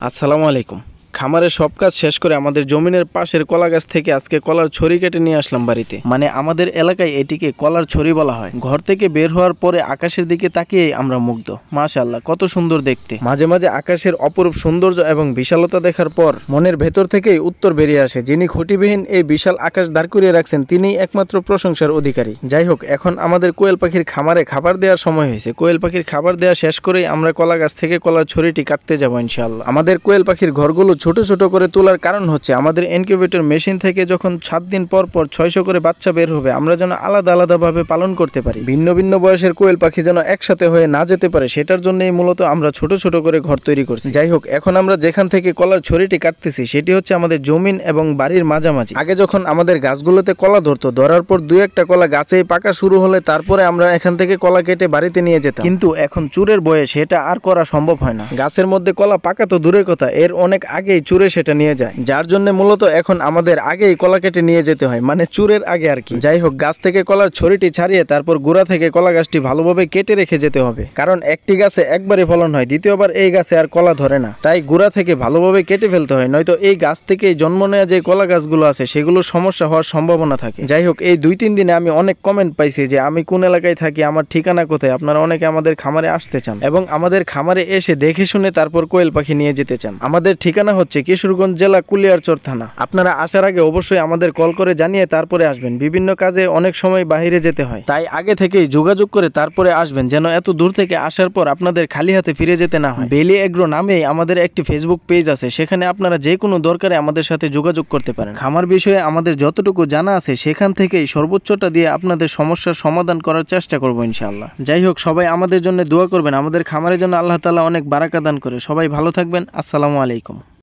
আসসালামু আলাইকুম। খামারের সব কাজ শেষ করে আমাদের জমিনের পাশের কলা গাছ থেকে আজকে কলার ছড়ি কেটে নিয়ে আসলাম বাড়িতে। মানে আমাদের এলাকায় এটিকে কলার ছড়ি বলা হয়। ঘর থেকে বের হওয়ার পরে আকাশের দিকে তাকিয়েই আমরা মুগ্ধ। মাশাআল্লাহ, কত সুন্দর দেখতে। মাঝে মাঝে আকাশের অপরূপ সৌন্দর্য এবং বিশালতা দেখার পর মনের ভেতর থেকেই উত্তর বেরিয়ে আসে, যিনি খুঁটিবিহীন এই বিশাল আকাশ দাঁড় করিয়ে রাখছেন তিনিই একমাত্র প্রশংসার অধিকারী। যাই হোক, এখন আমাদের কোয়েল পাখির খামারে খাবার দেওয়ার সময় হয়েছে। কোয়েল পাখির খাবার দেওয়া শেষ করেই আমরা কলা গাছ থেকে কলার ছড়িটি কাটতে যাবো ইনশাআল্লাহ। আমাদের কোয়েল পাখির ঘরগুলো ছোট ছোট করে তোলার কারণ হচ্ছে আমাদের ইনকিউবেটর মেশিন থেকে যখন 7 দিন পর পর 600 করে বাচ্চা বের হবে, আমরা যেন আলাদা আলাদা ভাবে পালন করতে পারি। ভিন্ন ভিন্ন বয়সের কোয়েল পাখি যেন একসাথে হয়ে না যেতে পারে, সেটার জন্যই মূলত আমরা ছোট ছোট করে ঘর তৈরি করছি। যাই হোক, এখন আমরা যেখান থেকে কলার ছড়িটি কাটতেছি সেটি হচ্ছে আমাদের জমিন এবং বাড়ির মাঝামাঝি। আগে যখন আমাদের গাছগুলোতে কলা ধরতো, ধরার পর 2-1টা কলা গাছেই পাকা শুরু হলে তারপরে আমরা এখান থেকে কলা কেটে বাড়িতে নিয়ে যেতাম। কিন্তু এখন চুরের বয়স, সেটা আর করা সম্ভব হয় না। গাছের মধ্যে কলা পাকা তো দূরের কথা, এর অনেক আগেই চুরে সেটা নিয়ে যায়, যার জন্য মূলত এখন আমাদের আগেই কলা কেটে নিয়ে যেতে হয়, মানে চুরের আগে আর কি। যাই হোক, গাছ থেকে কলার ছড়িটি ছাড়িয়ে তারপর গোড়া থেকে কলা গাছটি ভালোভাবে কেটে রেখে যেতে হবে, কারণ একটি গাছে একবারই ফলন হয়, দ্বিতীয়বার এই গাছে আর কলা ধরে না। তাই গোড়া থেকে ভালোভাবে কেটে ফেলতে হয়, নয়তো এই গাছ থেকে জন্ম নেওয়া যে কলা গাছগুলো আছে সেগুলোর সমস্যা হওয়ার সম্ভাবনা থাকে। যাই হোক, এই 2-3 দিনে আমি অনেক কমেন্ট পাইছি যে আমি কোন এলাকায় থাকি, আমার ঠিকানা কোথায়। আপনারা অনেকে আমাদের খামারে আসতে চান এবং আমাদের খামারে এসে দেখে শুনে তারপর কোয়েল পাখি নিয়ে যেতে চান। আমাদের ঠিকানা হচ্ছে কিশোরগঞ্জ জেলা কুলিয়ারচর থানা। আপনারা আসার আগে অবশ্যই আমাদের কল করে জানিয়ে তারপরে আসবেন। বিভিন্ন কাজে অনেক সময় বাইরে যেতে হয়, তাই আগে থেকেই যোগাযোগ করে তারপরে আসবেন, যেন এত দূর থেকে আসার পর আপনাদের খালি হাতে ফিরে যেতে না হয়। বেলি এগ্রো নামেই আমাদের একটি ফেসবুক পেজ আছে, সেখানে আপনারা যে কোনো দরকারে আমাদের সাথে যোগাযোগ করতে পারেন। খামার বিষয়ে আমাদের যতটুকু জানা আছে সেখান থেকেই সর্বোচ্চটা দিয়ে আপনাদের সমস্যার সমাধান করার চেষ্টা করবো ইনশাআল্লাহ। যাই হোক, সবাই আমাদের জন্য দোয়া করবেন, আমাদের খামারের জন্য আল্লাহ তাআলা অনেক বারাকা দান করে। সবাই ভালো থাকবেন। আসসালামু আলাইকুম।